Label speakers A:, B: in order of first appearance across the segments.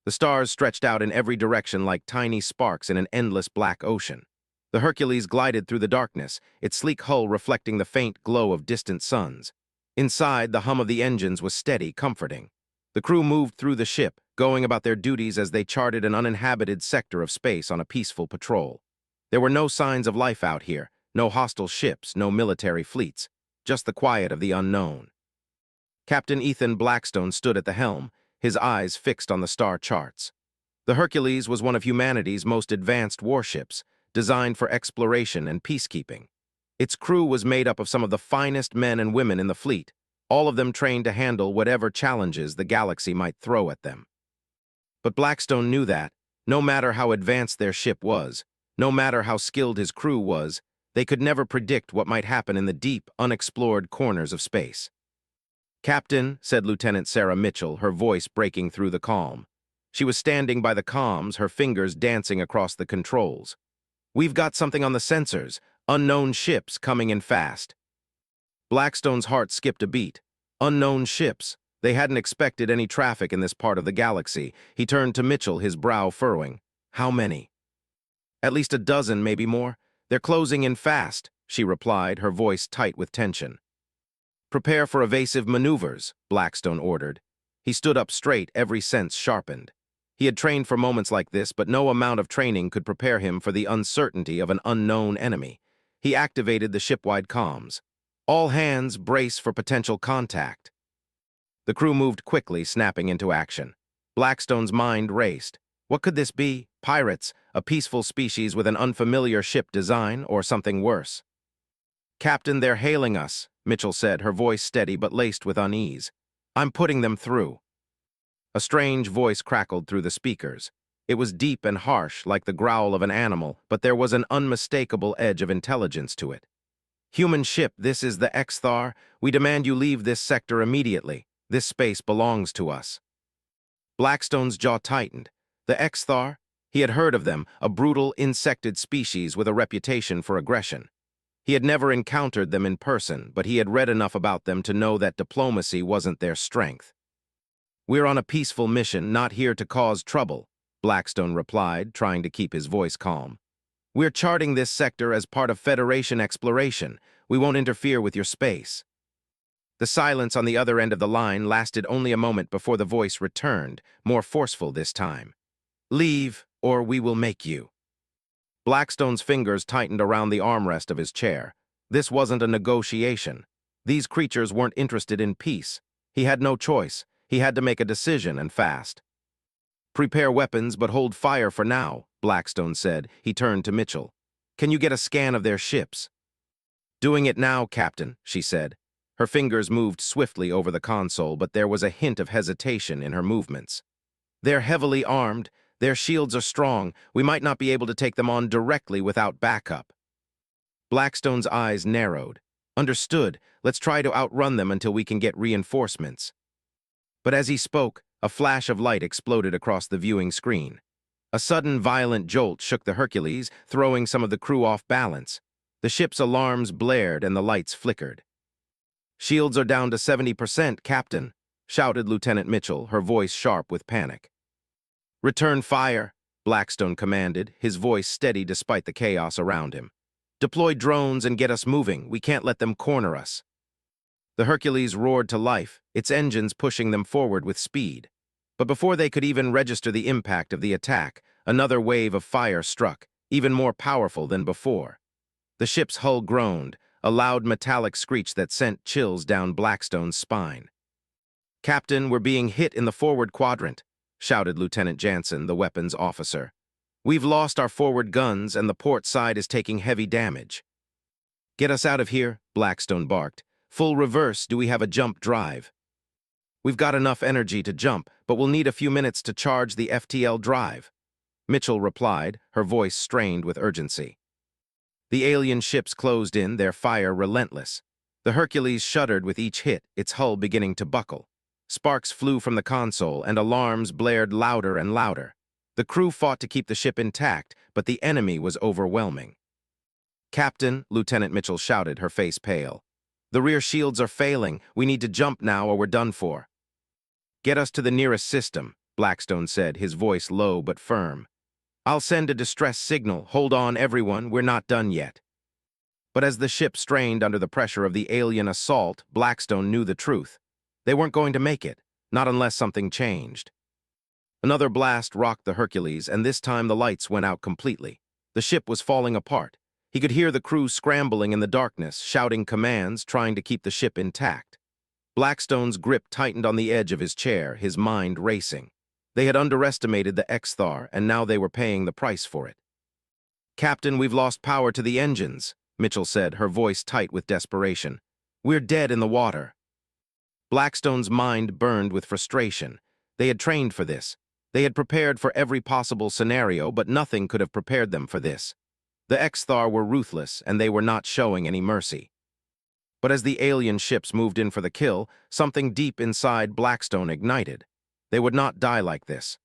A: The stars stretched out in every direction like tiny sparks in an endless black ocean. The Hercules glided through the darkness, its sleek hull reflecting the faint glow of distant suns. Inside, the hum of the engines was steady, comforting. The crew moved through the ship, going about their duties as they charted an uninhabited sector of space on a peaceful patrol. There were no signs of life out here, no hostile ships, no military fleets, just the quiet of the unknown. Captain Ethan Blackstone stood at the helm, his eyes fixed on the star charts. The Hercules was one of humanity's most advanced warships, designed for exploration and peacekeeping. Its crew was made up of some of the finest men and women in the fleet, all of them trained to handle whatever challenges the galaxy might throw at them. But Blackstone knew that, no matter how advanced their ship was, no matter how skilled his crew was, they could never predict what might happen in the deep, unexplored corners of space. "Captain," said Lieutenant Sarah Mitchell, her voice breaking through the calm. She was standing by the comms, her fingers dancing across the controls. "We've got something on the sensors, unknown ships coming in fast." Blackstone's heart skipped a beat. Unknown ships. They hadn't expected any traffic in this part of the galaxy. He turned to Mitchell, his brow furrowing. "How many?" "At least a dozen, maybe more. They're closing in fast," she replied, her voice tight with tension. "Prepare for evasive maneuvers," Blackstone ordered. He stood up straight, every sense sharpened. He had trained for moments like this, but no amount of training could prepare him for the uncertainty of an unknown enemy. He activated the shipwide comms. "All hands brace for potential contact." The crew moved quickly, snapping into action. Blackstone's mind raced. What could this be? Pirates, a peaceful species with an unfamiliar ship design, or something worse? "Captain, they're hailing us," Mitchell said, her voice steady but laced with unease. "I'm putting them through." A strange voice crackled through the speakers. It was deep and harsh, like the growl of an animal, but there was an unmistakable edge of intelligence to it. "Human ship, this is the X-Thar. We demand you leave this sector immediately. This space belongs to us." Blackstone's jaw tightened. The X-Thar? He had heard of them, a brutal, insected species with a reputation for aggression. He had never encountered them in person, but he had read enough about them to know that diplomacy wasn't their strength. "We're on a peaceful mission, not here to cause trouble," Blackstone replied, trying to keep his voice calm. "We're charting this sector as part of Federation exploration. We won't interfere with your space." The silence on the other end of the line lasted only a moment before the voice returned, more forceful this time. "Leave, or we will make you." Blackstone's fingers tightened around the armrest of his chair. This wasn't a negotiation. These creatures weren't interested in peace. He had no choice. He had to make a decision, and fast. "Prepare weapons, but hold fire for now," Blackstone said. He turned to Mitchell. "Can you get a scan of their ships?" "Doing it now, Captain," she said. Her fingers moved swiftly over the console, but there was a hint of hesitation in her movements. "They're heavily armed. Their shields are strong. We might not be able to take them on directly without backup." Blackstone's eyes narrowed. "Understood. Let's try to outrun them until we can get reinforcements." But as he spoke, a flash of light exploded across the viewing screen. A sudden violent jolt shook the Hercules, throwing some of the crew off balance. The ship's alarms blared and the lights flickered. "Shields are down to 70%, Captain," shouted Lieutenant Mitchell, her voice sharp with panic. "Return fire," Blackstone commanded, his voice steady despite the chaos around him. "Deploy drones and get us moving. We can't let them corner us." The Hercules roared to life, its engines pushing them forward with speed. But before they could even register the impact of the attack, another wave of fire struck, even more powerful than before. The ship's hull groaned, a loud metallic screech that sent chills down Blackstone's spine. "Captain, we're being hit in the forward quadrant," shouted Lieutenant Jansen, the weapons officer. "We've lost our forward guns, and the port side is taking heavy damage." "Get us out of here," Blackstone barked. "Full reverse, do we have a jump drive?" "We've got enough energy to jump, but we'll need a few minutes to charge the FTL drive," Mitchell replied, her voice strained with urgency. The alien ships closed in, their fire relentless. The Hercules shuddered with each hit, its hull beginning to buckle. Sparks flew from the console, and alarms blared louder and louder. The crew fought to keep the ship intact, but the enemy was overwhelming. "Captain," Lieutenant Mitchell shouted, her face pale. "The rear shields are failing. We need to jump now or we're done for." "Get us to the nearest system," Blackstone said, his voice low but firm. "I'll send a distress signal. Hold on, everyone, we're not done yet." But as the ship strained under the pressure of the alien assault, Blackstone knew the truth. They weren't going to make it, not unless something changed. Another blast rocked the Hercules, and this time the lights went out completely. The ship was falling apart. He could hear the crew scrambling in the darkness, shouting commands, trying to keep the ship intact. Blackstone's grip tightened on the edge of his chair, his mind racing. They had underestimated the X-Thar, and now they were paying the price for it. "Captain, we've lost power to the engines," Mitchell said, her voice tight with desperation. "We're dead in the water." Blackstone's mind burned with frustration. They had trained for this. They had prepared for every possible scenario, but nothing could have prepared them for this. The X-Thar were ruthless, and they were not showing any mercy. But as the alien ships moved in for the kill, something deep inside Blackstone ignited. They would not die like this.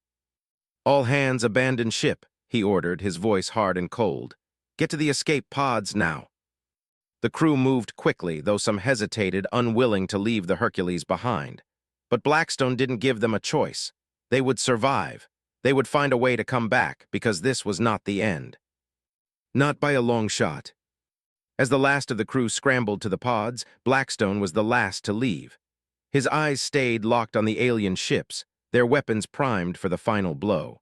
A: "All hands abandon ship," he ordered, his voice hard and cold. "Get to the escape pods now." The crew moved quickly, though some hesitated, unwilling to leave the Hercules behind. But Blackstone didn't give them a choice. They would survive. They would find a way to come back, because this was not the end. Not by a long shot. As the last of the crew scrambled to the pods, Blackstone was the last to leave. His eyes stayed locked on the alien ships, their weapons primed for the final blow.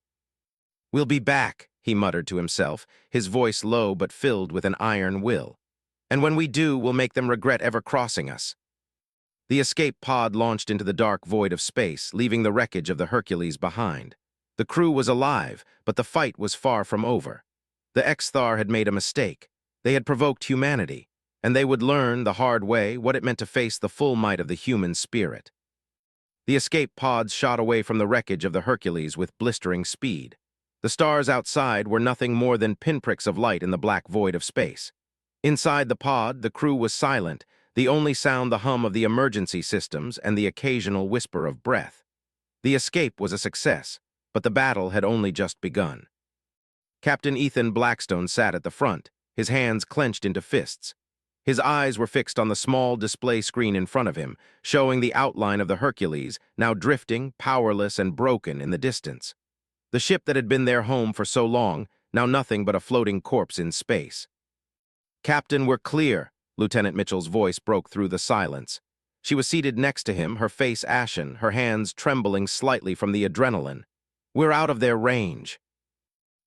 A: "We'll be back," he muttered to himself, his voice low but filled with an iron will. "And when we do, we'll make them regret ever crossing us." The escape pod launched into the dark void of space, leaving the wreckage of the Hercules behind. The crew was alive, but the fight was far from over. The X-Thar had made a mistake. They had provoked humanity, and they would learn the hard way what it meant to face the full might of the human spirit. The escape pods shot away from the wreckage of the Hercules with blistering speed. The stars outside were nothing more than pinpricks of light in the black void of space. Inside the pod, the crew was silent, the only sound the hum of the emergency systems and the occasional whisper of breath. The escape was a success, but the battle had only just begun. Captain Ethan Blackstone sat at the front, his hands clenched into fists. His eyes were fixed on the small display screen in front of him, showing the outline of the Hercules, now drifting, powerless and broken in the distance. The ship that had been their home for so long, now nothing but a floating corpse in space. "Captain, we're clear," Lieutenant Mitchell's voice broke through the silence. She was seated next to him, her face ashen, her hands trembling slightly from the adrenaline. "We're out of their range."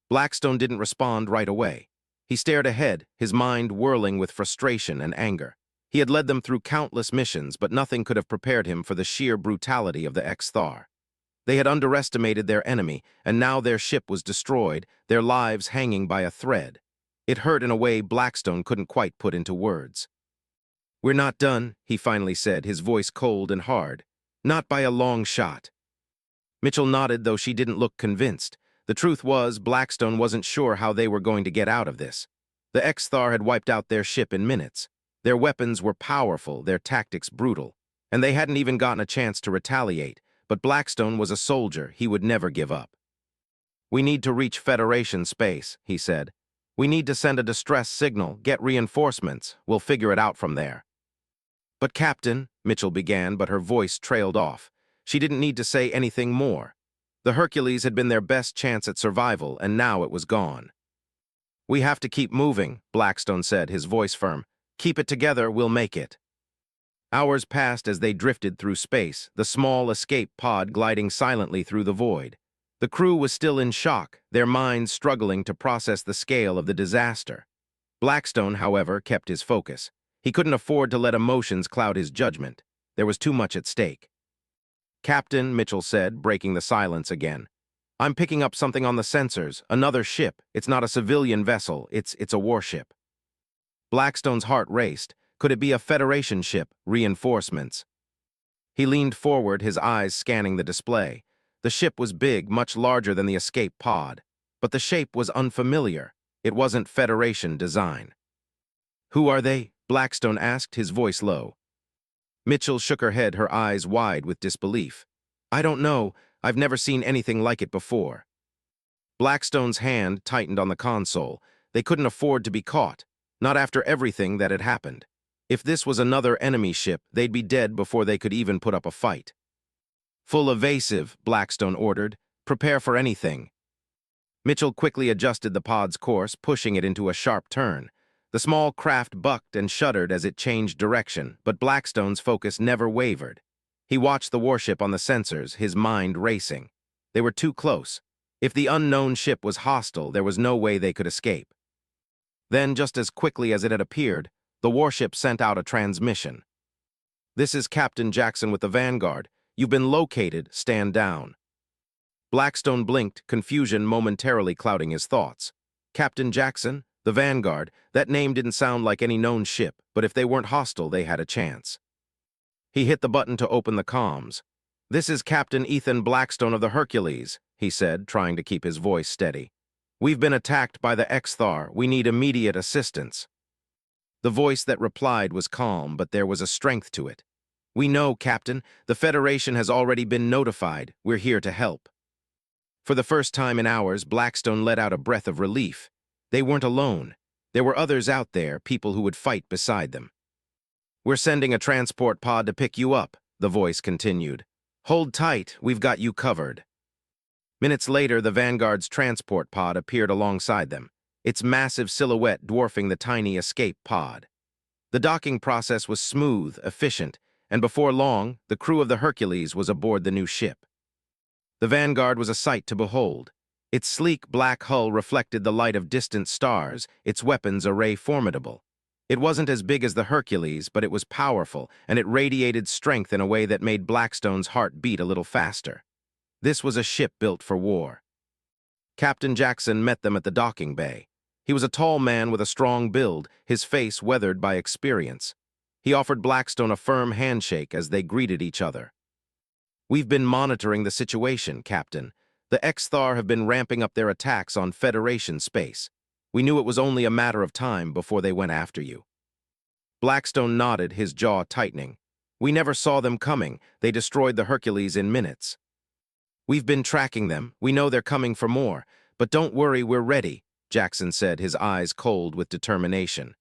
A: Blackstone didn't respond right away. He stared ahead, his mind whirling with frustration and anger. He had led them through countless missions, but nothing could have prepared him for the sheer brutality of the X-Thar. They had underestimated their enemy, and now their ship was destroyed, their lives hanging by a thread. It hurt in a way Blackstone couldn't quite put into words. "We're not done," he finally said, his voice cold and hard. "Not by a long shot." Mitchell nodded, though she didn't look convinced. The truth was, Blackstone wasn't sure how they were going to get out of this. The X-Thar had wiped out their ship in minutes. Their weapons were powerful, their tactics brutal, and they hadn't even gotten a chance to retaliate. But Blackstone was a soldier. He would never give up. "We need to reach Federation space," he said. "We need to send a distress signal, get reinforcements. We'll figure it out from there." "But Captain," Mitchell began, but her voice trailed off. She didn't need to say anything more. The Hercules had been their best chance at survival, and now it was gone. "We have to keep moving," Blackstone said, his voice firm. "Keep it together, we'll make it." Hours passed as they drifted through space, the small escape pod gliding silently through the void. The crew was still in shock, their minds struggling to process the scale of the disaster. Blackstone, however, kept his focus. He couldn't afford to let emotions cloud his judgment. There was too much at stake. "Captain," Mitchell said, breaking the silence again. "I'm picking up something on the sensors, another ship. It's not a civilian vessel, it's a warship." Blackstone's heart raced. Could it be a Federation ship, reinforcements? He leaned forward, his eyes scanning the display. The ship was big, much larger than the escape pod. But the shape was unfamiliar. It wasn't Federation design. "Who are they?" Blackstone asked, his voice low. Mitchell shook her head, her eyes wide with disbelief. "I don't know. I've never seen anything like it before." Blackstone's hand tightened on the console. They couldn't afford to be caught, not after everything that had happened. If this was another enemy ship, they'd be dead before they could even put up a fight. Full evasive, Blackstone ordered. Prepare for anything. Mitchell quickly adjusted the pod's course, pushing it into a sharp turn. The small craft bucked and shuddered as it changed direction, but Blackstone's focus never wavered. He watched the warship on the sensors, his mind racing. They were too close. If the unknown ship was hostile, there was no way they could escape. Then, just as quickly as it had appeared, the warship sent out a transmission. "This is Captain Jackson with the Vanguard. You've been located. Stand down." Blackstone blinked, confusion momentarily clouding his thoughts. Captain Jackson? The Vanguard? That name didn't sound like any known ship, but if they weren't hostile, they had a chance. He hit the button to open the comms. "This is Captain Ethan Blackstone of the Hercules," he said, trying to keep his voice steady. "We've been attacked by the Xthar. We need immediate assistance." The voice that replied was calm, but there was a strength to it. "We know, Captain. The Federation has already been notified. We're here to help." For the first time in hours, Blackstone let out a breath of relief. They weren't alone. There were others out there, people who would fight beside them. "We're sending a transport pod to pick you up," the voice continued. "Hold tight, we've got you covered." Minutes later, the Vanguard's transport pod appeared alongside them, its massive silhouette dwarfing the tiny escape pod. The docking process was smooth, efficient, and before long, the crew of the Hercules was aboard the new ship. The Vanguard was a sight to behold. Its sleek black hull reflected the light of distant stars, its weapons array formidable. It wasn't as big as the Hercules, but it was powerful, and it radiated strength in a way that made Blackstone's heart beat a little faster. This was a ship built for war. Captain Jackson met them at the docking bay. He was a tall man with a strong build, his face weathered by experience. He offered Blackstone a firm handshake as they greeted each other. "We've been monitoring the situation, Captain. The Xthar have been ramping up their attacks on Federation space. We knew it was only a matter of time before they went after you." Blackstone nodded, his jaw tightening. "We never saw them coming. They destroyed the Hercules in minutes." "We've been tracking them. We know they're coming for more. But don't worry, we're ready," Jackson said, his eyes cold with determination.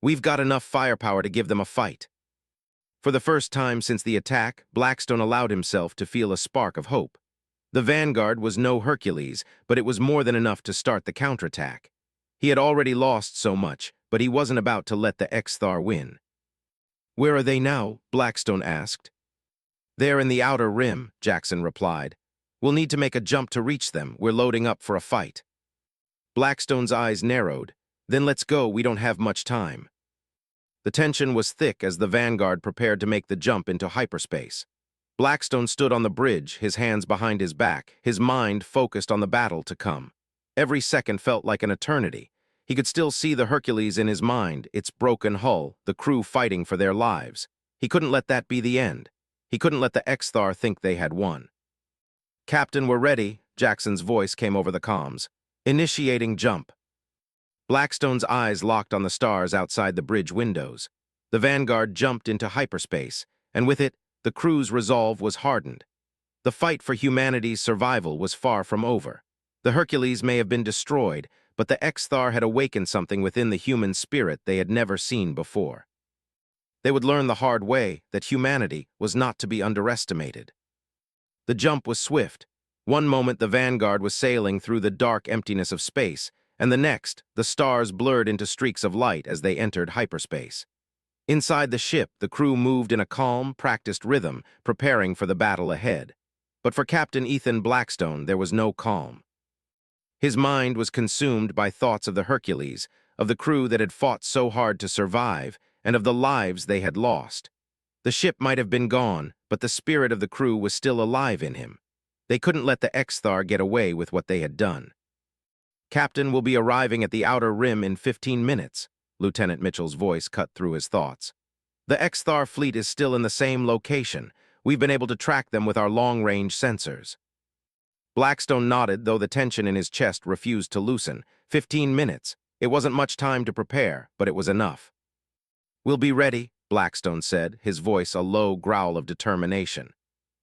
A: "We've got enough firepower to give them a fight." For the first time since the attack, Blackstone allowed himself to feel a spark of hope. The Vanguard was no Hercules, but it was more than enough to start the counterattack. He had already lost so much, but he wasn't about to let the Xthar win. "Where are they now?" Blackstone asked. "They're in the outer rim," Jackson replied. "We'll need to make a jump to reach them. We're loading up for a fight." Blackstone's eyes narrowed. "Then let's go, we don't have much time." The tension was thick as the Vanguard prepared to make the jump into hyperspace. Blackstone stood on the bridge, his hands behind his back, his mind focused on the battle to come. Every second felt like an eternity. He could still see the Hercules in his mind, its broken hull, the crew fighting for their lives. He couldn't let that be the end. He couldn't let the Xthar think they had won. "Captain, we're ready," Jackson's voice came over the comms. "Initiating jump." Blackstone's eyes locked on the stars outside the bridge windows. The Vanguard jumped into hyperspace, and with it, the crew's resolve was hardened. The fight for humanity's survival was far from over. The Hercules may have been destroyed, but the Xthar had awakened something within the human spirit they had never seen before. They would learn the hard way that humanity was not to be underestimated. The jump was swift. One moment the Vanguard was sailing through the dark emptiness of space, and the next, the stars blurred into streaks of light as they entered hyperspace. Inside the ship, the crew moved in a calm, practiced rhythm, preparing for the battle ahead. But for Captain Ethan Blackstone, there was no calm. His mind was consumed by thoughts of the Hercules, of the crew that had fought so hard to survive, and of the lives they had lost. The ship might have been gone, but the spirit of the crew was still alive in him. They couldn't let the Xthar get away with what they had done. "Captain will be arriving at the outer rim in 15 minutes, Lieutenant Mitchell's voice cut through his thoughts. "The Xthar fleet is still in the same location. We've been able to track them with our long-range sensors." Blackstone nodded, though the tension in his chest refused to loosen. 15 minutes. It wasn't much time to prepare, but it was enough. "We'll be ready," Blackstone said, his voice a low growl of determination.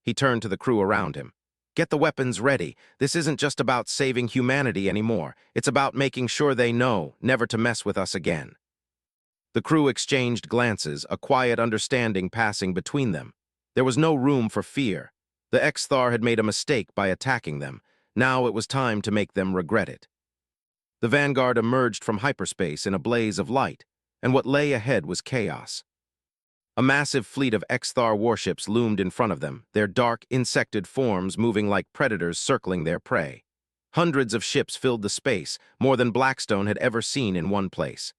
A: He turned to the crew around him. "Get the weapons ready. This isn't just about saving humanity anymore. It's about making sure they know never to mess with us again." The crew exchanged glances, a quiet understanding passing between them. There was no room for fear. The Xthar had made a mistake by attacking them. Now it was time to make them regret it. The Vanguard emerged from hyperspace in a blaze of light, and what lay ahead was chaos. A massive fleet of Xthar warships loomed in front of them, their dark, insected forms moving like predators circling their prey. Hundreds of ships filled the space, more than Blackstone had ever seen in one place.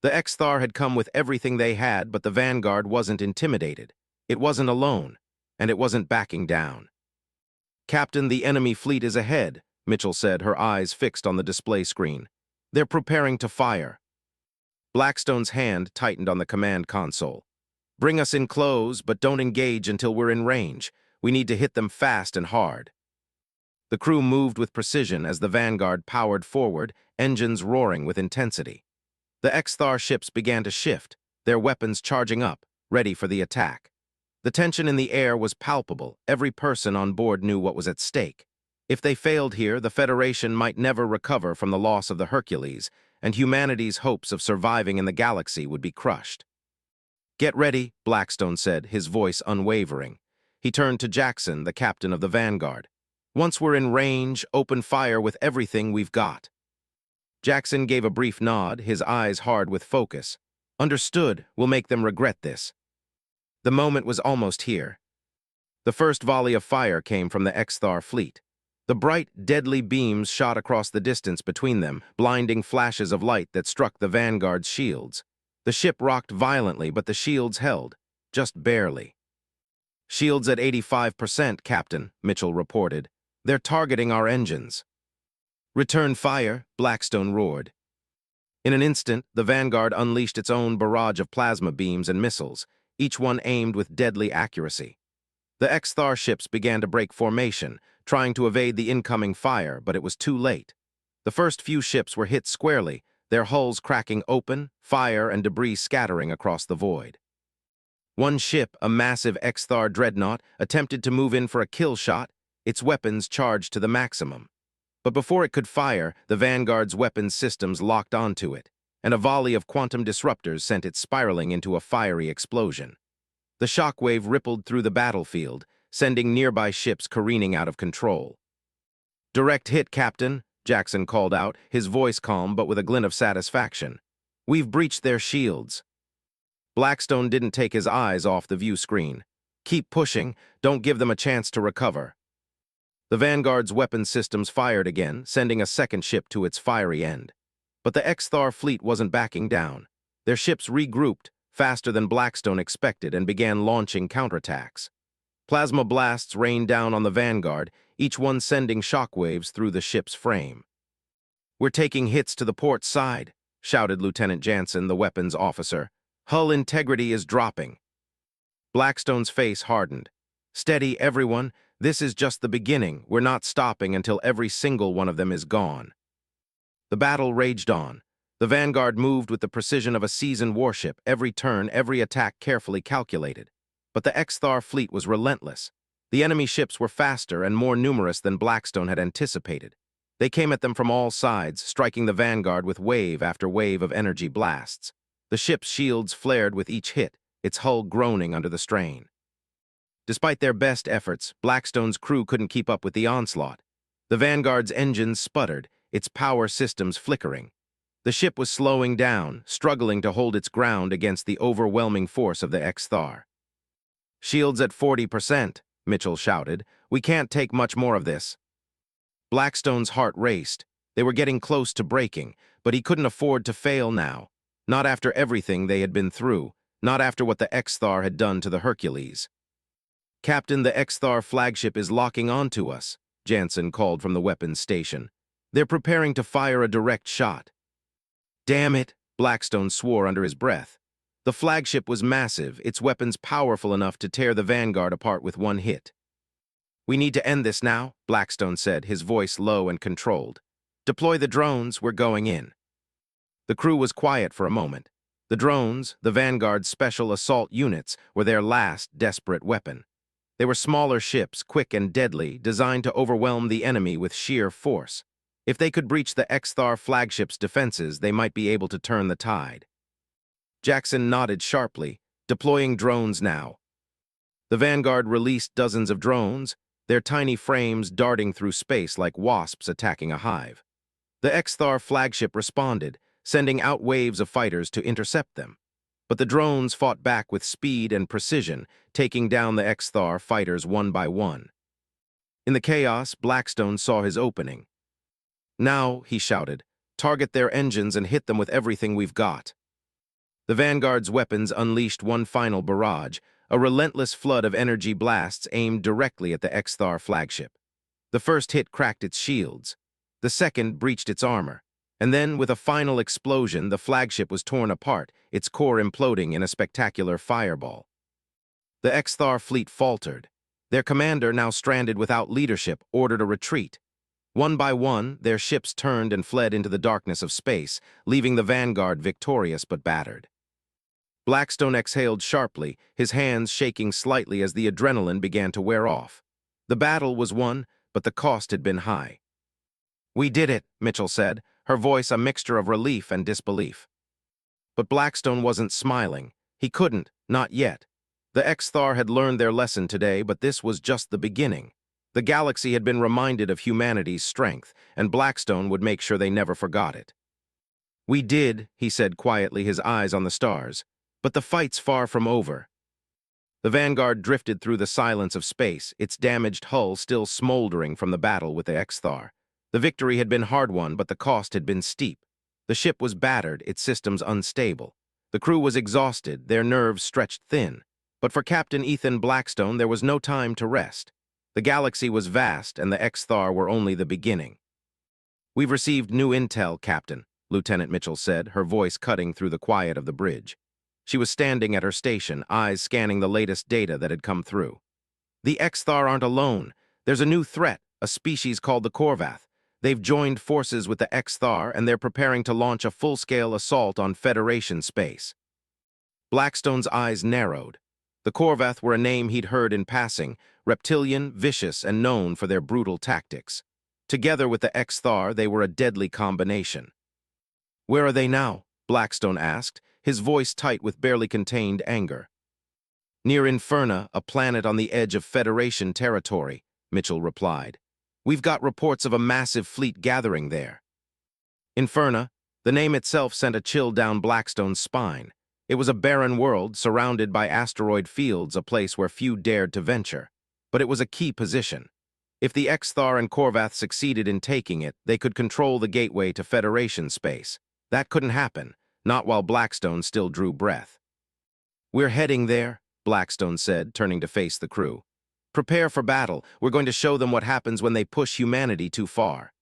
A: The Xthar had come with everything they had, but the Vanguard wasn't intimidated. It wasn't alone, and it wasn't backing down. "Captain, the enemy fleet is ahead," Mitchell said, her eyes fixed on the display screen. "They're preparing to fire." Blackstone's hand tightened on the command console. "Bring us in close, but don't engage until we're in range. We need to hit them fast and hard." The crew moved with precision as the Vanguard powered forward, engines roaring with intensity. The Xthar ships began to shift, their weapons charging up, ready for the attack. The tension in the air was palpable. Every person on board knew what was at stake. If they failed here, the Federation might never recover from the loss of the Hercules, and humanity's hopes of surviving in the galaxy would be crushed. "Get ready," Blackstone said, his voice unwavering. He turned to Jackson, the captain of the Vanguard. "Once we're in range, open fire with everything we've got." Jackson gave a brief nod, his eyes hard with focus. "Understood, we'll make them regret this." The moment was almost here. The first volley of fire came from the Xthar fleet. The bright, deadly beams shot across the distance between them, blinding flashes of light that struck the Vanguard's shields. The ship rocked violently, but the shields held, just barely. "Shields at 85%, Captain," Mitchell reported. "They're targeting our engines." "Return fire," Blackstone roared. In an instant, the Vanguard unleashed its own barrage of plasma beams and missiles, each one aimed with deadly accuracy. The Xthar ships began to break formation, trying to evade the incoming fire, but it was too late. The first few ships were hit squarely, their hulls cracking open, fire and debris scattering across the void. One ship, a massive Xthar dreadnought, attempted to move in for a kill shot, its weapons charged to the maximum. But before it could fire, the Vanguard's weapons systems locked onto it, and a volley of quantum disruptors sent it spiraling into a fiery explosion. The shockwave rippled through the battlefield, sending nearby ships careening out of control. "Direct hit, Captain," Jackson called out, his voice calm but with a glint of satisfaction. "We've breached their shields." Blackstone didn't take his eyes off the view screen. "Keep pushing, don't give them a chance to recover." The Vanguard's weapon systems fired again, sending a second ship to its fiery end. But the Xthar fleet wasn't backing down. Their ships regrouped, faster than Blackstone expected, and began launching counterattacks. Plasma blasts rained down on the Vanguard, each one sending shockwaves through the ship's frame. "We're taking hits to the port side," shouted Lieutenant Jansen, the weapons officer. "Hull integrity is dropping." Blackstone's face hardened. "Steady, everyone. This is just the beginning. We're not stopping until every single one of them is gone." The battle raged on. The Vanguard moved with the precision of a seasoned warship, every turn, every attack carefully calculated. But the Xthar fleet was relentless. The enemy ships were faster and more numerous than Blackstone had anticipated. They came at them from all sides, striking the Vanguard with wave after wave of energy blasts. The ship's shields flared with each hit, its hull groaning under the strain. Despite their best efforts, Blackstone's crew couldn't keep up with the onslaught. The Vanguard's engines sputtered, its power systems flickering. The ship was slowing down, struggling to hold its ground against the overwhelming force of the Xthar. "Shields at 40%, Mitchell shouted. "We can't take much more of this." Blackstone's heart raced. They were getting close to breaking, but he couldn't afford to fail now. Not after everything they had been through, not after what the Xthar had done to the Hercules. "Captain, the Xthar flagship is locking onto us," Jansen called from the weapons station. "They're preparing to fire a direct shot." "Damn it," Blackstone swore under his breath. The flagship was massive, its weapons powerful enough to tear the Vanguard apart with one hit. "We need to end this now," Blackstone said, his voice low and controlled. "Deploy the drones, we're going in." The crew was quiet for a moment. The drones, the Vanguard's special assault units, were their last desperate weapon. They were smaller ships, quick and deadly, designed to overwhelm the enemy with sheer force. If they could breach the Xthar flagship's defenses, they might be able to turn the tide. Jackson nodded sharply, deploying drones now. The Vanguard released dozens of drones, their tiny frames darting through space like wasps attacking a hive. The Xthar flagship responded, sending out waves of fighters to intercept them. But the drones fought back with speed and precision, taking down the Xthar fighters one by one. In the chaos, Blackstone saw his opening. "Now," he shouted, "target their engines and hit them with everything we've got." The Vanguard's weapons unleashed one final barrage, a relentless flood of energy blasts aimed directly at the Xthar flagship. The first hit cracked its shields. The second breached its armor. And then, with a final explosion, the flagship was torn apart, its core imploding in a spectacular fireball. The Xthar fleet faltered. Their commander, now stranded without leadership, ordered a retreat. One by one, their ships turned and fled into the darkness of space, leaving the Vanguard victorious but battered. Blackstone exhaled sharply, his hands shaking slightly as the adrenaline began to wear off. The battle was won, but the cost had been high. "We did it," Mitchell said, her voice a mixture of relief and disbelief. But Blackstone wasn't smiling. He couldn't, not yet. The Xthar had learned their lesson today, but this was just the beginning. The galaxy had been reminded of humanity's strength, and Blackstone would make sure they never forgot it. "We did," he said quietly, his eyes on the stars. "But the fight's far from over." The Vanguard drifted through the silence of space, its damaged hull still smoldering from the battle with the Xthar. The victory had been hard-won, but the cost had been steep. The ship was battered, its systems unstable. The crew was exhausted, their nerves stretched thin. But for Captain Ethan Blackstone, there was no time to rest. The galaxy was vast, and the Xthar were only the beginning. "We've received new intel, Captain," Lieutenant Mitchell said, her voice cutting through the quiet of the bridge. She was standing at her station, eyes scanning the latest data that had come through. "The Xthar aren't alone. There's a new threat, a species called the Korvath. They've joined forces with the Xthar, and they're preparing to launch a full-scale assault on Federation space." Blackstone's eyes narrowed. The Korvath were a name he'd heard in passing, reptilian, vicious, and known for their brutal tactics. Together with the Xthar, they were a deadly combination. "Where are they now?" Blackstone asked, his voice tight with barely contained anger. "Near Inferna, a planet on the edge of Federation territory," Mitchell replied. "We've got reports of a massive fleet gathering there." Inferna, the name itself sent a chill down Blackstone's spine. It was a barren world surrounded by asteroid fields, a place where few dared to venture. But it was a key position. If the Xthar and Korvath succeeded in taking it, they could control the gateway to Federation space. That couldn't happen, not while Blackstone still drew breath. "We're heading there," Blackstone said, turning to face the crew. "Prepare for battle. We're going to show them what happens when they push humanity too far."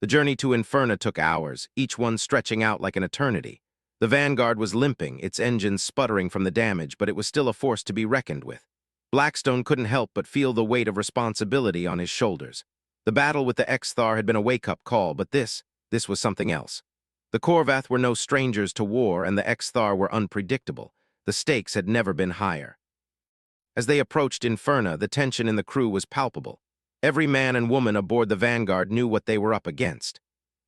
A: The journey to Inferna took hours, each one stretching out like an eternity. The Vanguard was limping, its engines sputtering from the damage, but it was still a force to be reckoned with. Blackstone couldn't help but feel the weight of responsibility on his shoulders. The battle with the Xthar had been a wake-up call, but this was something else. The Korvath were no strangers to war, and the Xthar were unpredictable. The stakes had never been higher. As they approached Inferna, the tension in the crew was palpable. Every man and woman aboard the Vanguard knew what they were up against.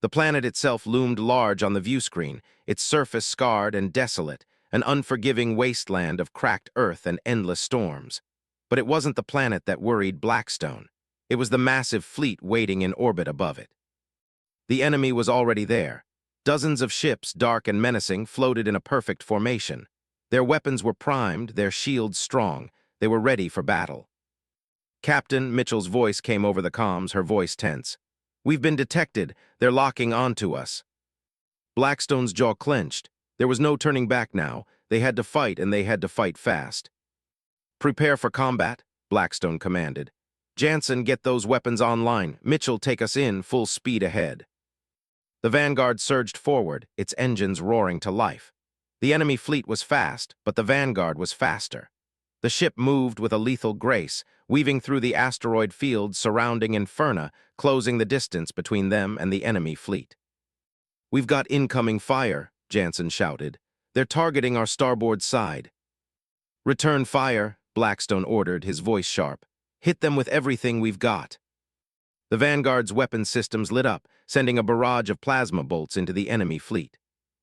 A: The planet itself loomed large on the viewscreen, its surface scarred and desolate, an unforgiving wasteland of cracked earth and endless storms. But it wasn't the planet that worried Blackstone. It was the massive fleet waiting in orbit above it. The enemy was already there. Dozens of ships, dark and menacing, floated in a perfect formation. Their weapons were primed, their shields strong. They were ready for battle. "Captain," Mitchell's voice came over the comms, her voice tense. "We've been detected. They're locking onto us." Blackstone's jaw clenched. There was no turning back now. They had to fight, and they had to fight fast. "Prepare for combat," Blackstone commanded. "Jansen, get those weapons online. Mitchell, take us in, full speed ahead." The Vanguard surged forward, its engines roaring to life. The enemy fleet was fast, but the Vanguard was faster. The ship moved with a lethal grace, weaving through the asteroid fields surrounding Inferna, closing the distance between them and the enemy fleet. "We've got incoming fire," Jansen shouted. "They're targeting our starboard side." "Return fire," Blackstone ordered, his voice sharp. "Hit them with everything we've got." The Vanguard's weapon systems lit up, sending a barrage of plasma bolts into the enemy fleet.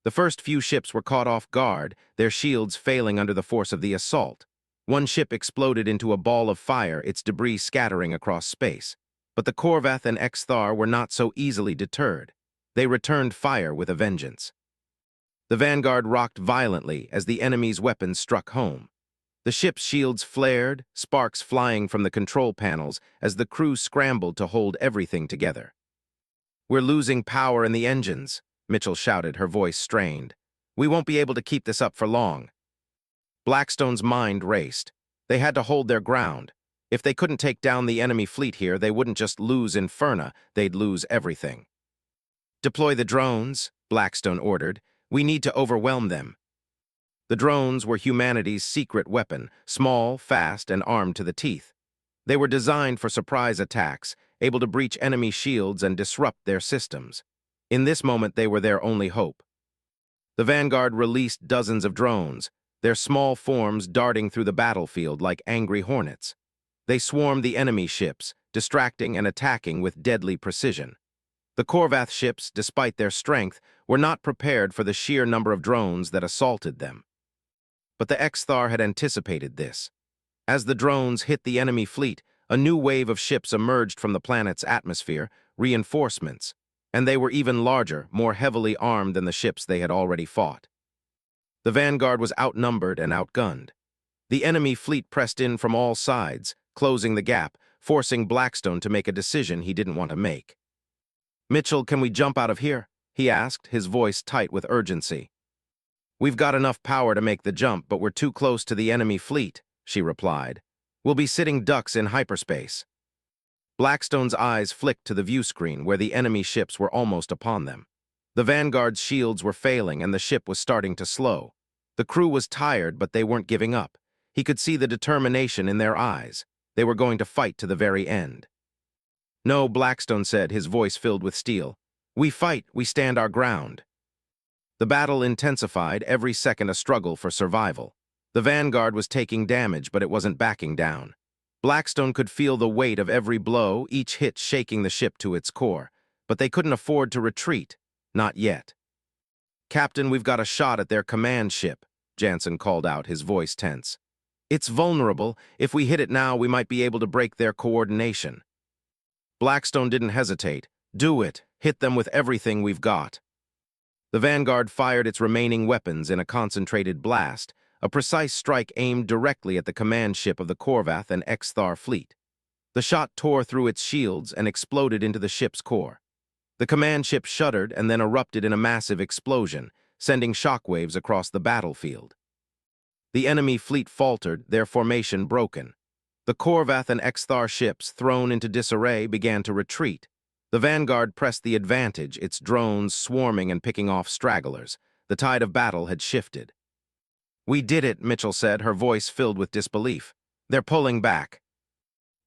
A: The first few ships were caught off guard, their shields failing under the force of the assault. One ship exploded into a ball of fire, its debris scattering across space. But the Korvath and Xthar were not so easily deterred. They returned fire with a vengeance. The Vanguard rocked violently as the enemy's weapons struck home. The ship's shields flared, sparks flying from the control panels as the crew scrambled to hold everything together. "We're losing power in the engines," Mitchell shouted, her voice strained. "We won't be able to keep this up for long." Blackstone's mind raced. They had to hold their ground. If they couldn't take down the enemy fleet here, they wouldn't just lose Inferna, they'd lose everything. "Deploy the drones," Blackstone ordered. "We need to overwhelm them." The drones were humanity's secret weapon, small, fast, and armed to the teeth. They were designed for surprise attacks, able to breach enemy shields and disrupt their systems. In this moment, they were their only hope. The Vanguard released dozens of drones, their small forms darting through the battlefield like angry hornets. They swarmed the enemy ships, distracting and attacking with deadly precision. The Korvath ships, despite their strength, were not prepared for the sheer number of drones that assaulted them. But the Xthar had anticipated this. As the drones hit the enemy fleet, a new wave of ships emerged from the planet's atmosphere, reinforcements, and they were even larger, more heavily armed than the ships they had already fought. The Vanguard was outnumbered and outgunned. The enemy fleet pressed in from all sides, closing the gap, forcing Blackstone to make a decision he didn't want to make. "Mitchell, can we jump out of here?" he asked, his voice tight with urgency. "We've got enough power to make the jump, but we're too close to the enemy fleet," she replied. "We'll be sitting ducks in hyperspace." Blackstone's eyes flicked to the view screen where the enemy ships were almost upon them. The Vanguard's shields were failing and the ship was starting to slow. The crew was tired, but they weren't giving up. He could see the determination in their eyes. They were going to fight to the very end. "No," Blackstone said, his voice filled with steel. "We fight, we stand our ground." The battle intensified, every second a struggle for survival. The Vanguard was taking damage, but it wasn't backing down. Blackstone could feel the weight of every blow, each hit shaking the ship to its core. But they couldn't afford to retreat. Not yet. "Captain, we've got a shot at their command ship," Jansen called out, his voice tense. "It's vulnerable. If we hit it now, we might be able to break their coordination." Blackstone didn't hesitate. "Do it. Hit them with everything we've got." The Vanguard fired its remaining weapons in a concentrated blast, a precise strike aimed directly at the command ship of the Korvath and Xthar fleet. The shot tore through its shields and exploded into the ship's core. The command ship shuddered and then erupted in a massive explosion, sending shockwaves across the battlefield. The enemy fleet faltered, their formation broken. The Korvath and Xthar ships, thrown into disarray, began to retreat. The Vanguard pressed the advantage, its drones swarming and picking off stragglers. The tide of battle had shifted. "We did it," Mitchell said, her voice filled with disbelief. "They're pulling back."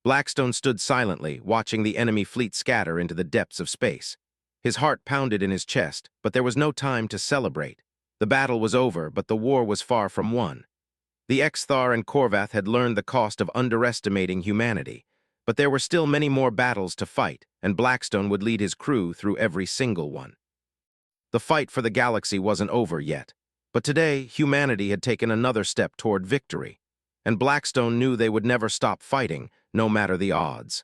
A: Blackstone stood silently, watching the enemy fleet scatter into the depths of space. His heart pounded in his chest, but there was no time to celebrate. The battle was over, but the war was far from won. The Xthar and Korvath had learned the cost of underestimating humanity, but there were still many more battles to fight, and Blackstone would lead his crew through every single one. The fight for the galaxy wasn't over yet, but today humanity had taken another step toward victory, and Blackstone knew they would never stop fighting, no matter the odds.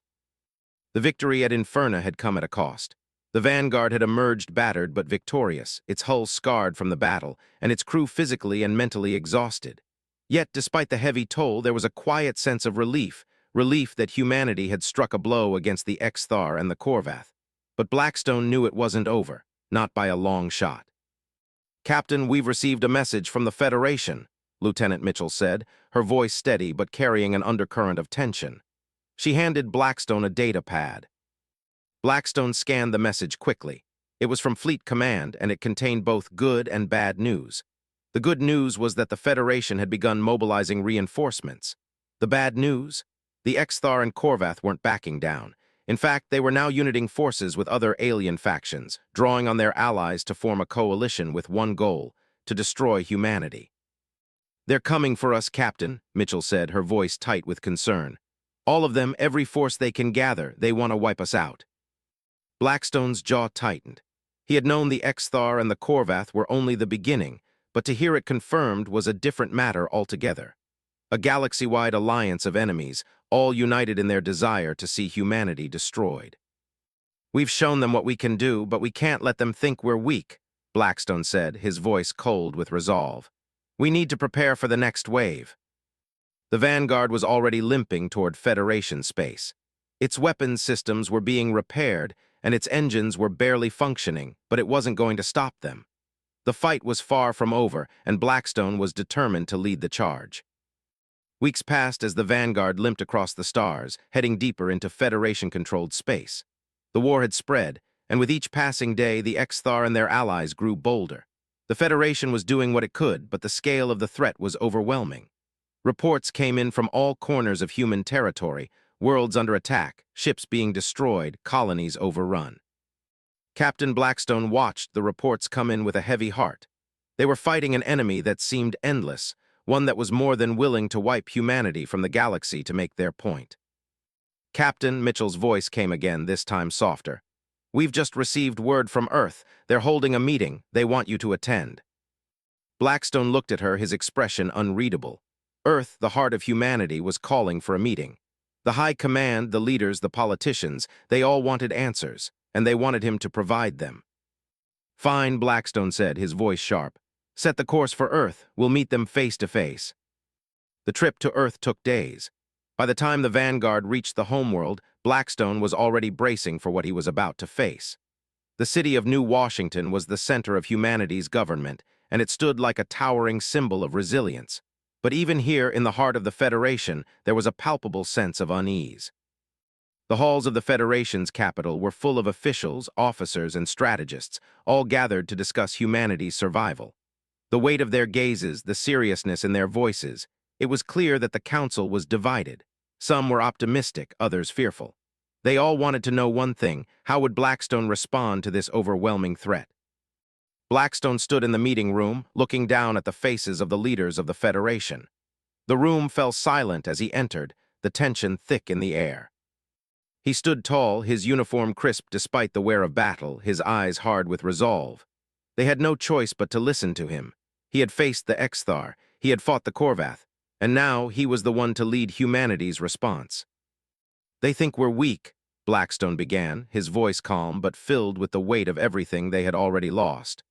A: The victory at Inferna had come at a cost. The Vanguard had emerged battered but victorious, its hull scarred from the battle, and its crew physically and mentally exhausted. Yet, despite the heavy toll, there was a quiet sense of relief that humanity had struck a blow against the Xthar and the Korvath. But Blackstone knew it wasn't over, not by a long shot. "Captain, we've received a message from the Federation," Lieutenant Mitchell said, her voice steady but carrying an undercurrent of tension. She handed Blackstone a data pad. Blackstone scanned the message quickly. It was from Fleet Command, and it contained both good and bad news. The good news was that the Federation had begun mobilizing reinforcements. The bad news? The Xthar and Korvath weren't backing down. In fact, they were now uniting forces with other alien factions, drawing on their allies to form a coalition with one goal: to destroy humanity. "They're coming for us, Captain," Mitchell said, her voice tight with concern. "All of them, every force they can gather, they want to wipe us out." Blackstone's jaw tightened. He had known the Xthar and the Korvath were only the beginning, but to hear it confirmed was a different matter altogether. A galaxy-wide alliance of enemies, all united in their desire to see humanity destroyed. "We've shown them what we can do, but we can't let them think we're weak," Blackstone said, his voice cold with resolve. "We need to prepare for the next wave." The Vanguard was already limping toward Federation space. Its weapons systems were being repaired, and its engines were barely functioning, but it wasn't going to stop them. The fight was far from over, and Blackstone was determined to lead the charge. Weeks passed as the Vanguard limped across the stars, heading deeper into Federation-controlled space. The war had spread, and with each passing day, the Xthar and their allies grew bolder. The Federation was doing what it could, but the scale of the threat was overwhelming. Reports came in from all corners of human territory, worlds under attack, ships being destroyed, colonies overrun. Captain Blackstone watched the reports come in with a heavy heart. They were fighting an enemy that seemed endless, one that was more than willing to wipe humanity from the galaxy to make their point. "Captain," Mitchell's voice came again, this time softer. "We've just received word from Earth. They're holding a meeting. They want you to attend." Blackstone looked at her, his expression unreadable. Earth, the heart of humanity, was calling for a meeting. The High Command, the leaders, the politicians, they all wanted answers, and they wanted him to provide them. "Fine," Blackstone said, his voice sharp. "Set the course for Earth. We'll meet them face to face." The trip to Earth took days. By the time the Vanguard reached the homeworld, Blackstone was already bracing for what he was about to face. The city of New Washington was the center of humanity's government, and it stood like a towering symbol of resilience. But even here, in the heart of the Federation, there was a palpable sense of unease. The halls of the Federation's capital were full of officials, officers, and strategists, all gathered to discuss humanity's survival. The weight of their gazes, the seriousness in their voices, it was clear that the council was divided. Some were optimistic, others fearful. They all wanted to know one thing: how would Blackstone respond to this overwhelming threat? Blackstone stood in the meeting room, looking down at the faces of the leaders of the Federation. The room fell silent as he entered, the tension thick in the air. He stood tall, his uniform crisp despite the wear of battle, his eyes hard with resolve. They had no choice but to listen to him. He had faced the Xthar, he had fought the Korvath, and now he was the one to lead humanity's response. "They think we're weak," Blackstone began, his voice calm but filled with the weight of everything they had already lost.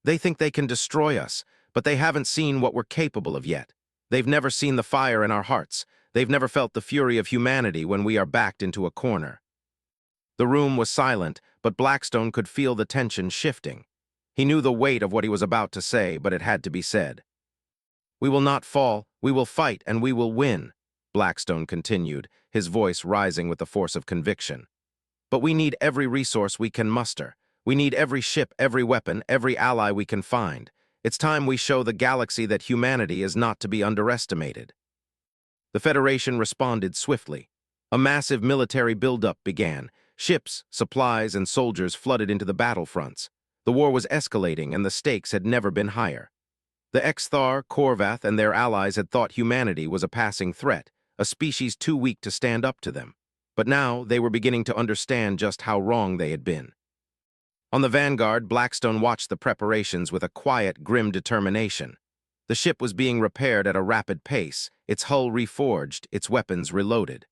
A: "They think they can destroy us, but they haven't seen what we're capable of yet. They've never seen the fire in our hearts. They've never felt the fury of humanity when we are backed into a corner." The room was silent, but Blackstone could feel the tension shifting. He knew the weight of what he was about to say, but it had to be said. "We will not fall, we will fight, and we will win," Blackstone continued, his voice rising with the force of conviction. "But we need every resource we can muster. We need every ship, every weapon, every ally we can find. It's time we show the galaxy that humanity is not to be underestimated." The Federation responded swiftly. A massive military buildup began. Ships, supplies, and soldiers flooded into the battlefronts. The war was escalating, and the stakes had never been higher. The Xthar, Korvath, and their allies had thought humanity was a passing threat, a species too weak to stand up to them. But now they were beginning to understand just how wrong they had been. On the Vanguard, Blackstone watched the preparations with a quiet, grim determination. The ship was being repaired at a rapid pace, its hull reforged, its weapons reloaded.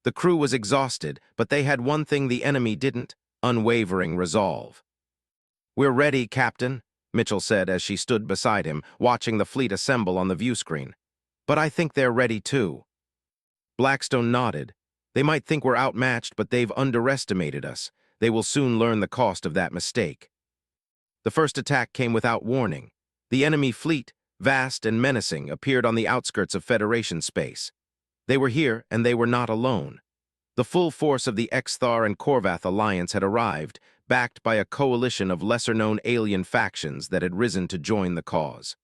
A: The crew was exhausted, but they had one thing the enemy didn't: unwavering resolve. "We're ready, Captain," Mitchell said as she stood beside him, watching the fleet assemble on the view screen. "But I think they're ready too." Blackstone nodded. "They might think we're outmatched, but they've underestimated us. They will soon learn the cost of that mistake." The first attack came without warning. The enemy fleet, vast and menacing, appeared on the outskirts of Federation space. They were here, and they were not alone. The full force of the Xthar and Korvath alliance had arrived, backed by a coalition of lesser-known alien factions that had risen to join the cause.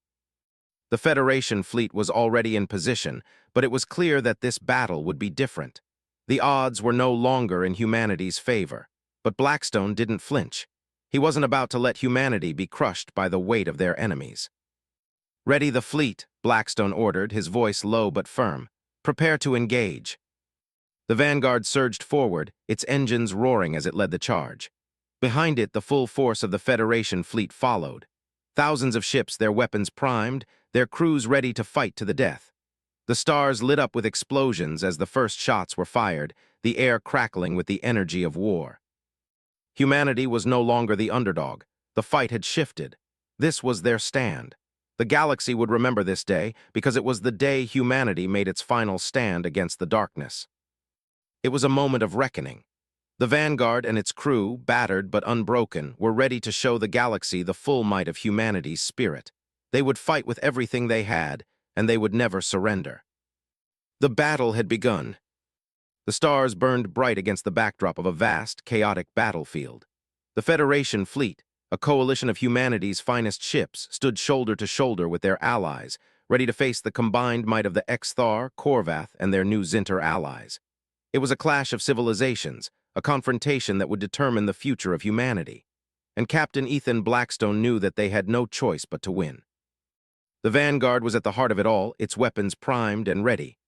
A: The Federation fleet was already in position, but it was clear that this battle would be different. The odds were no longer in humanity's favor. But Blackstone didn't flinch. He wasn't about to let humanity be crushed by the weight of their enemies. "Ready the fleet," Blackstone ordered, his voice low but firm. "Prepare to engage." The Vanguard surged forward, its engines roaring as it led the charge. Behind it, the full force of the Federation fleet followed. Thousands of ships, their weapons primed, their crews ready to fight to the death. The stars lit up with explosions as the first shots were fired, the air crackling with the energy of war. Humanity was no longer the underdog. The fight had shifted. This was their stand. The galaxy would remember this day because it was the day humanity made its final stand against the darkness. It was a moment of reckoning. The Vanguard and its crew, battered but unbroken, were ready to show the galaxy the full might of humanity's spirit. They would fight with everything they had, and they would never surrender. The battle had begun. The stars burned bright against the backdrop of a vast, chaotic battlefield. The Federation fleet, a coalition of humanity's finest ships, stood shoulder to shoulder with their allies, ready to face the combined might of the Xthar, Korvath, and their new Zinter allies. It was a clash of civilizations, a confrontation that would determine the future of humanity. And Captain Ethan Blackstone knew that they had no choice but to win. The Vanguard was at the heart of it all, its weapons primed and ready.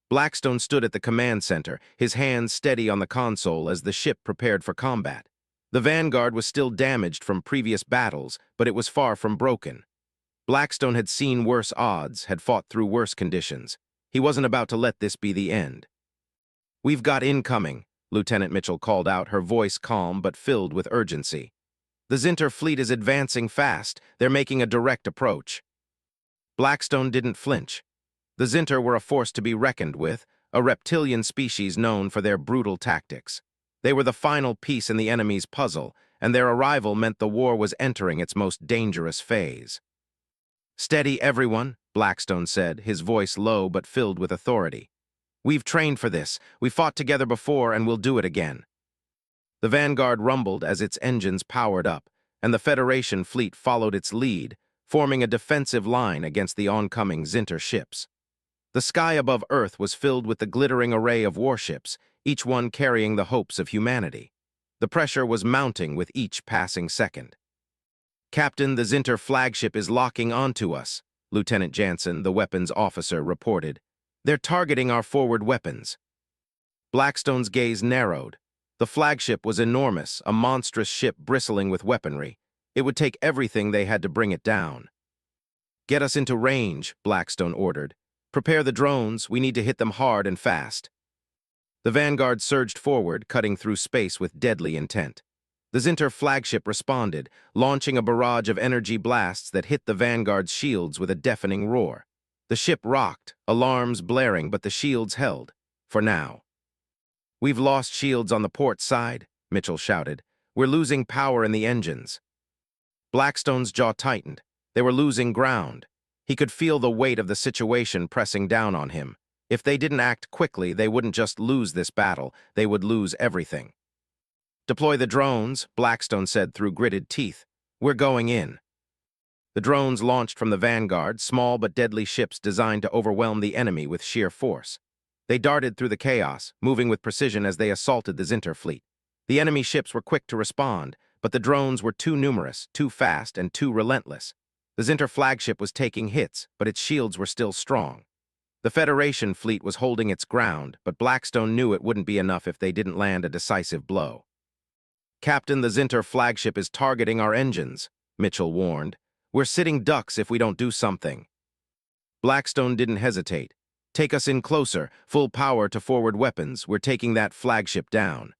A: Blackstone stood at the command center, his hands steady on the console as the ship prepared for combat. The Vanguard was still damaged from previous battles, but it was far from broken. Blackstone had seen worse odds, had fought through worse conditions. He wasn't about to let this be the end. "We've got incoming," Lieutenant Mitchell called out, her voice calm but filled with urgency. "The Zinter fleet is advancing fast. They're making a direct approach." Blackstone didn't flinch. The Zinter were a force to be reckoned with, a reptilian species known for their brutal tactics. They were the final piece in the enemy's puzzle, and their arrival meant the war was entering its most dangerous phase. "Steady, everyone," Blackstone said, his voice low but filled with authority. "We've trained for this. We fought together before, and we'll do it again." The Vanguard rumbled as its engines powered up, and the Federation fleet followed its lead, forming a defensive line against the oncoming Zinter ships. The sky above Earth was filled with the glittering array of warships, each one carrying the hopes of humanity. The pressure was mounting with each passing second. "Captain, the Zinter flagship is locking onto us," Lieutenant Jansen, the weapons officer, reported. "They're targeting our forward weapons." Blackstone's gaze narrowed. The flagship was enormous, a monstrous ship bristling with weaponry. It would take everything they had to bring it down. "Get us into range," Blackstone ordered. "Prepare the drones. We need to hit them hard and fast." The Vanguard surged forward, cutting through space with deadly intent. The Zinter flagship responded, launching a barrage of energy blasts that hit the Vanguard's shields with a deafening roar. The ship rocked, alarms blaring, but the shields held. For now. "We've lost shields on the port side," Mitchell shouted. "We're losing power in the engines." Blackstone's jaw tightened. They were losing ground. He could feel the weight of the situation pressing down on him. If they didn't act quickly, they wouldn't just lose this battle, they would lose everything. "Deploy the drones," Blackstone said through gritted teeth. "We're going in." The drones launched from the Vanguard, small but deadly ships designed to overwhelm the enemy with sheer force. They darted through the chaos, moving with precision as they assaulted the Zinter fleet. The enemy ships were quick to respond, but the drones were too numerous, too fast, and too relentless. The Zinter flagship was taking hits, but its shields were still strong. The Federation fleet was holding its ground, but Blackstone knew it wouldn't be enough if they didn't land a decisive blow. "Captain, the Zinter flagship is targeting our engines," Mitchell warned. "We're sitting ducks if we don't do something." Blackstone didn't hesitate. "Take us in closer, full power to forward weapons. We're taking that flagship down."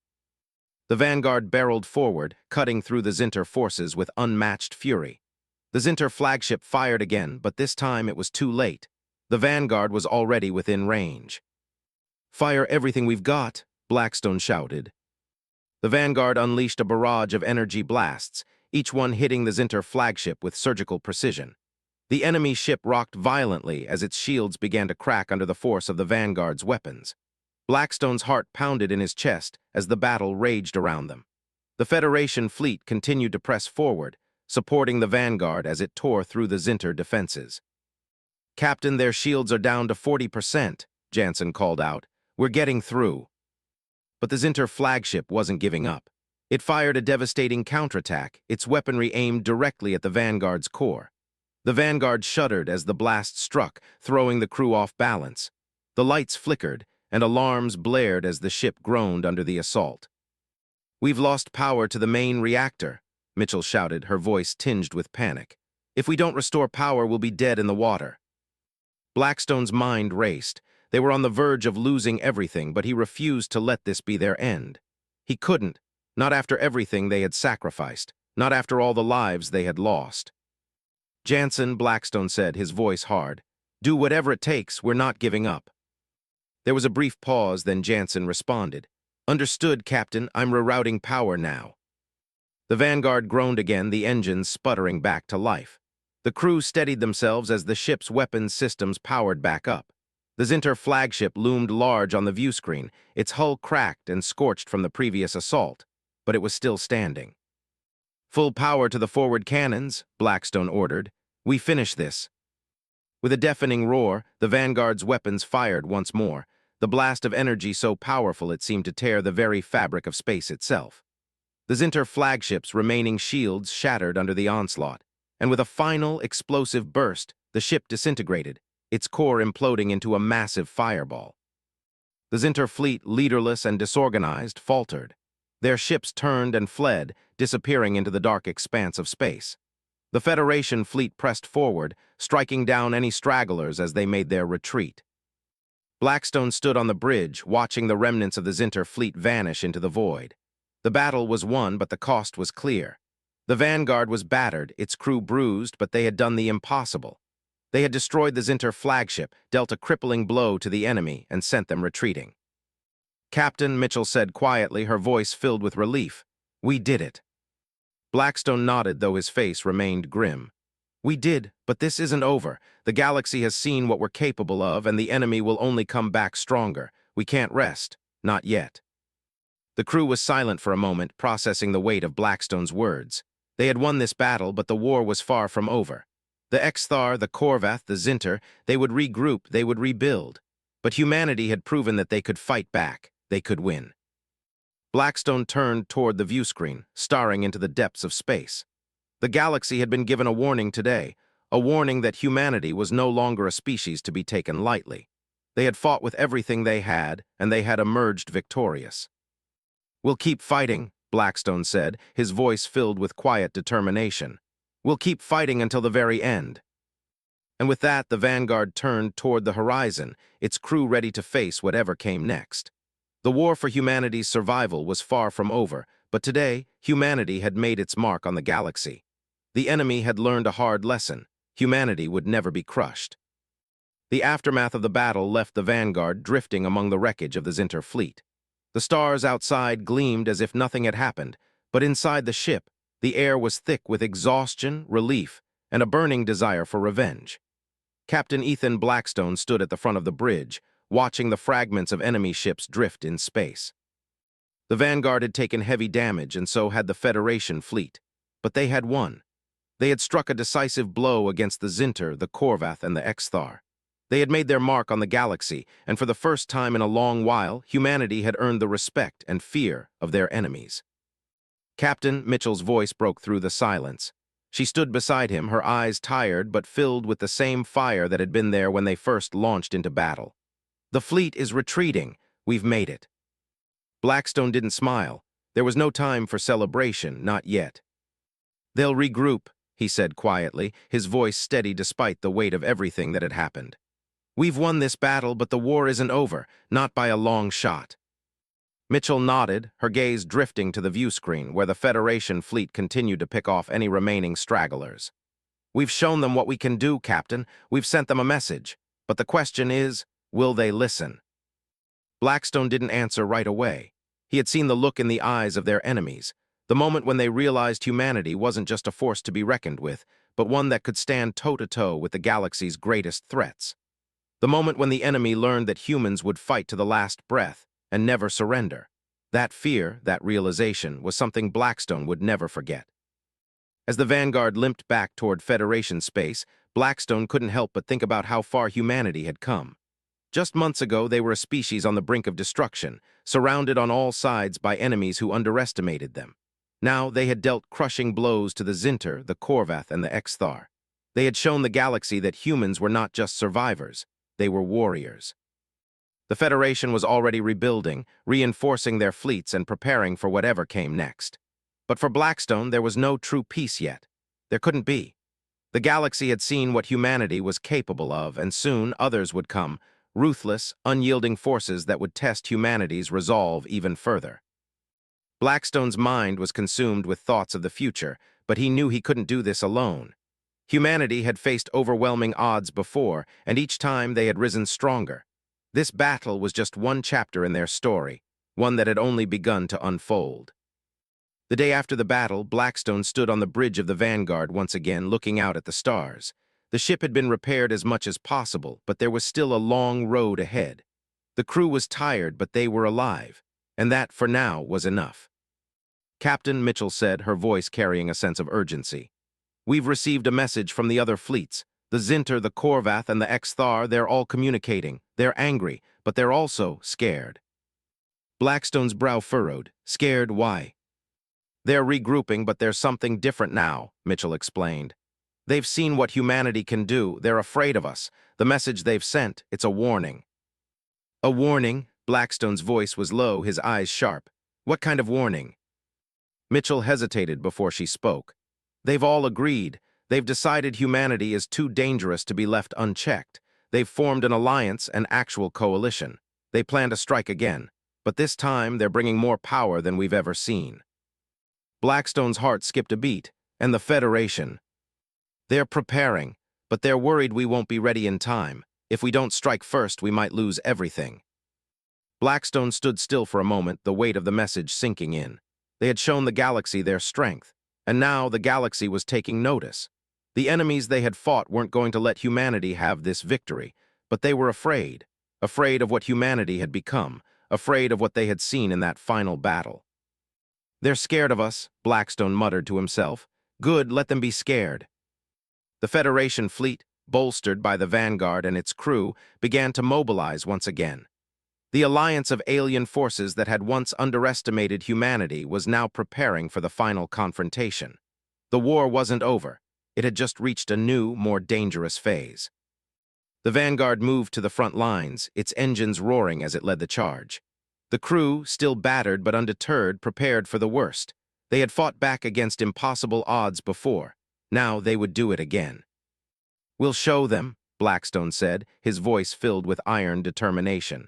A: The Vanguard barreled forward, cutting through the Zinter forces with unmatched fury. The Zinter flagship fired again, but this time it was too late. The Vanguard was already within range. "Fire everything we've got," Blackstone shouted. The Vanguard unleashed a barrage of energy blasts, each one hitting the Zinter flagship with surgical precision. The enemy ship rocked violently as its shields began to crack under the force of the Vanguard's weapons. Blackstone's heart pounded in his chest as the battle raged around them. The Federation fleet continued to press forward, supporting the Vanguard as it tore through the Zinter defenses. "Captain, their shields are down to 40%, Jansen called out. "We're getting through." But the Zinter flagship wasn't giving up. It fired a devastating counterattack, its weaponry aimed directly at the Vanguard's core. The Vanguard shuddered as the blast struck, throwing the crew off balance. The lights flickered, and alarms blared as the ship groaned under the assault. "We've lost power to the main reactor," Mitchell shouted, her voice tinged with panic. "If we don't restore power, we'll be dead in the water." Blackstone's mind raced. They were on the verge of losing everything, but he refused to let this be their end. He couldn't, not after everything they had sacrificed, not after all the lives they had lost. "Jansen," Blackstone said, his voice hard, "do whatever it takes, we're not giving up." There was a brief pause, then Jansen responded, "Understood, Captain, I'm rerouting power now." The Vanguard groaned again, the engines sputtering back to life. The crew steadied themselves as the ship's weapons systems powered back up. The Zinter flagship loomed large on the view screen, its hull cracked and scorched from the previous assault, but it was still standing. "Full power to the forward cannons," Blackstone ordered. "We finish this." With a deafening roar, the Vanguard's weapons fired once more, the blast of energy so powerful it seemed to tear the very fabric of space itself. The Zinter flagship's remaining shields shattered under the onslaught, and with a final, explosive burst, the ship disintegrated, its core imploding into a massive fireball. The Zinter fleet, leaderless and disorganized, faltered. Their ships turned and fled, disappearing into the dark expanse of space. The Federation fleet pressed forward, striking down any stragglers as they made their retreat. Blackstone stood on the bridge, watching the remnants of the Zinter fleet vanish into the void. The battle was won, but the cost was clear. The Vanguard was battered, its crew bruised, but they had done the impossible. They had destroyed the Zinter flagship, dealt a crippling blow to the enemy, and sent them retreating. "Captain," Mitchell said quietly, her voice filled with relief, "we did it." Blackstone nodded, though his face remained grim. "We did, but this isn't over. The galaxy has seen what we're capable of, and the enemy will only come back stronger. We can't rest. Not yet." The crew was silent for a moment, processing the weight of Blackstone's words. They had won this battle, but the war was far from over. The Exthar, the Korvath, the Zinter, they would regroup, they would rebuild. But humanity had proven that they could fight back, they could win. Blackstone turned toward the viewscreen, staring into the depths of space. The galaxy had been given a warning today, a warning that humanity was no longer a species to be taken lightly. They had fought with everything they had, and they had emerged victorious. "We'll keep fighting," Blackstone said, his voice filled with quiet determination. "We'll keep fighting until the very end." And with that, the Vanguard turned toward the horizon, its crew ready to face whatever came next. The war for humanity's survival was far from over, but today, humanity had made its mark on the galaxy. The enemy had learned a hard lesson. Humanity would never be crushed. The aftermath of the battle left the Vanguard drifting among the wreckage of the Zinter fleet. The stars outside gleamed as if nothing had happened, but inside the ship, the air was thick with exhaustion, relief, and a burning desire for revenge. Captain Ethan Blackstone stood at the front of the bridge, watching the fragments of enemy ships drift in space. The Vanguard had taken heavy damage, and so had the Federation fleet. But they had won. They had struck a decisive blow against the Zinter, the Korvath, and the Exthar. They had made their mark on the galaxy, and for the first time in a long while, humanity had earned the respect and fear of their enemies. "Captain," Mitchell's voice broke through the silence. She stood beside him, her eyes tired but filled with the same fire that had been there when they first launched into battle. "The fleet is retreating. We've made it." Blackstone didn't smile. There was no time for celebration, not yet. "They'll regroup," he said quietly, his voice steady despite the weight of everything that had happened. "We've won this battle, but the war isn't over, not by a long shot." Mitchell nodded, her gaze drifting to the viewscreen, where the Federation fleet continued to pick off any remaining stragglers. "We've shown them what we can do, Captain. We've sent them a message. But the question is, will they listen?" Blackstone didn't answer right away. He had seen the look in the eyes of their enemies, the moment when they realized humanity wasn't just a force to be reckoned with, but one that could stand toe-to-toe with the galaxy's greatest threats. The moment when the enemy learned that humans would fight to the last breath and never surrender. That fear, that realization, was something Blackstone would never forget. As the Vanguard limped back toward Federation space, Blackstone couldn't help but think about how far humanity had come. Just months ago, they were a species on the brink of destruction, surrounded on all sides by enemies who underestimated them. Now they had dealt crushing blows to the Zinter, the Korvath, and the Exthar. They had shown the galaxy that humans were not just survivors, they were warriors. The Federation was already rebuilding, reinforcing their fleets and preparing for whatever came next. But for Blackstone, there was no true peace yet. There couldn't be. The galaxy had seen what humanity was capable of, and soon others would come, ruthless, unyielding forces that would test humanity's resolve even further. Blackstone's mind was consumed with thoughts of the future, but he knew he couldn't do this alone. Humanity had faced overwhelming odds before, and each time they had risen stronger. This battle was just one chapter in their story, one that had only begun to unfold. The day after the battle, Blackstone stood on the bridge of the Vanguard once again, looking out at the stars. The ship had been repaired as much as possible, but there was still a long road ahead. The crew was tired, but they were alive, and that, for now, was enough. Captain Mitchell said, her voice carrying a sense of urgency. "We've received a message from the other fleets. The Zinter, the Korvath, and the Xthar, they're all communicating. They're angry, but they're also scared." Blackstone's brow furrowed. Scared, why? "They're regrouping, but there's something different now," Mitchell explained. "They've seen what humanity can do. They're afraid of us. The message they've sent, it's a warning." "A warning?" Blackstone's voice was low, his eyes sharp. "What kind of warning?" Mitchell hesitated before she spoke. "They've all agreed. They've decided humanity is too dangerous to be left unchecked. They've formed an alliance, an actual coalition. They plan to strike again, but this time they're bringing more power than we've ever seen." Blackstone's heart skipped a beat. "And the Federation?" "They're preparing, but they're worried we won't be ready in time. If we don't strike first, we might lose everything." Blackstone stood still for a moment, the weight of the message sinking in. They had shown the galaxy their strength, and now the galaxy was taking notice. The enemies they had fought weren't going to let humanity have this victory, but they were afraid of what humanity had become, afraid of what they had seen in that final battle. "They're scared of us," Blackstone muttered to himself. "Good, let them be scared." The Federation fleet, bolstered by the Vanguard and its crew, began to mobilize once again. The alliance of alien forces that had once underestimated humanity was now preparing for the final confrontation. The war wasn't over. It had just reached a new, more dangerous phase. The Vanguard moved to the front lines, its engines roaring as it led the charge. The crew, still battered but undeterred, prepared for the worst. They had fought back against impossible odds before. Now they would do it again. "We'll show them," Blackstone said, his voice filled with iron determination.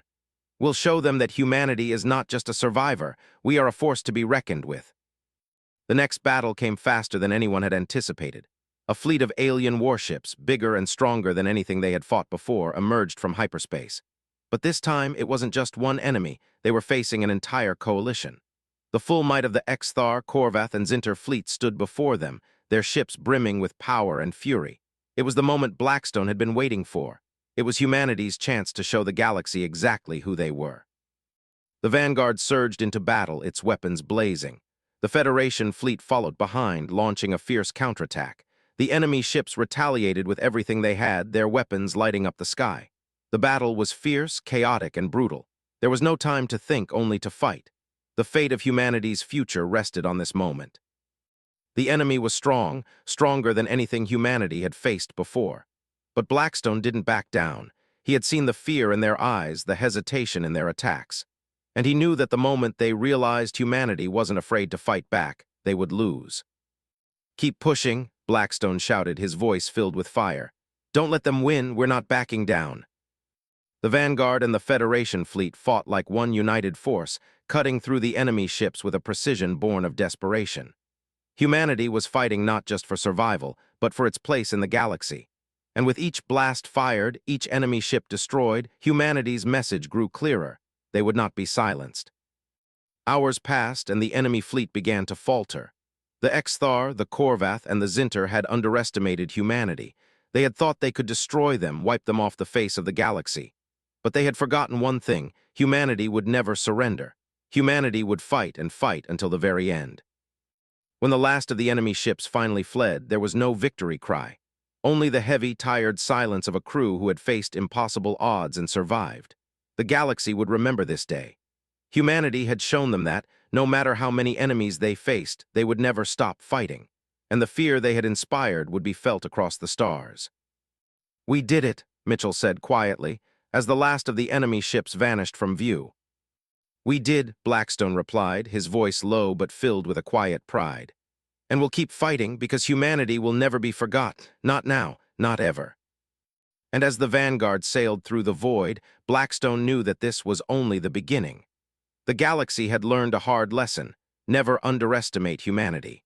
A: "We'll show them that humanity is not just a survivor. We are a force to be reckoned with." The next battle came faster than anyone had anticipated. A fleet of alien warships, bigger and stronger than anything they had fought before, emerged from hyperspace. But this time, it wasn't just one enemy. They were facing an entire coalition. The full might of the Xthar, Korvath, and Zinter fleets stood before them, their ships brimming with power and fury. It was the moment Blackstone had been waiting for. It was humanity's chance to show the galaxy exactly who they were. The Vanguard surged into battle, its weapons blazing. The Federation fleet followed behind, launching a fierce counterattack. The enemy ships retaliated with everything they had, their weapons lighting up the sky. The battle was fierce, chaotic, and brutal. There was no time to think, only to fight. The fate of humanity's future rested on this moment. The enemy was strong, stronger than anything humanity had faced before. But Blackstone didn't back down. He had seen the fear in their eyes, the hesitation in their attacks. And he knew that the moment they realized humanity wasn't afraid to fight back, they would lose. "Keep pushing," Blackstone shouted, his voice filled with fire. "Don't let them win, we're not backing down." The Vanguard and the Federation fleet fought like one united force, cutting through the enemy ships with a precision born of desperation. Humanity was fighting not just for survival, but for its place in the galaxy. And with each blast fired, each enemy ship destroyed, humanity's message grew clearer. They would not be silenced. Hours passed, and the enemy fleet began to falter. The Xthar, the Korvath, and the Zinter had underestimated humanity. They had thought they could destroy them, wipe them off the face of the galaxy. But they had forgotten one thing: humanity would never surrender. Humanity would fight and fight until the very end. When the last of the enemy ships finally fled, there was no victory cry. Only the heavy, tired silence of a crew who had faced impossible odds and survived. The galaxy would remember this day. Humanity had shown them that, no matter how many enemies they faced, they would never stop fighting, and the fear they had inspired would be felt across the stars. "We did it," Mitchell said quietly, as the last of the enemy ships vanished from view. "We did," Blackstone replied, his voice low but filled with a quiet pride. And we'll keep fighting because humanity will never be forgotten. Not now, not ever. And as the vanguard sailed through the void, Blackstone knew that this was only the beginning. The galaxy had learned a hard lesson: never underestimate humanity.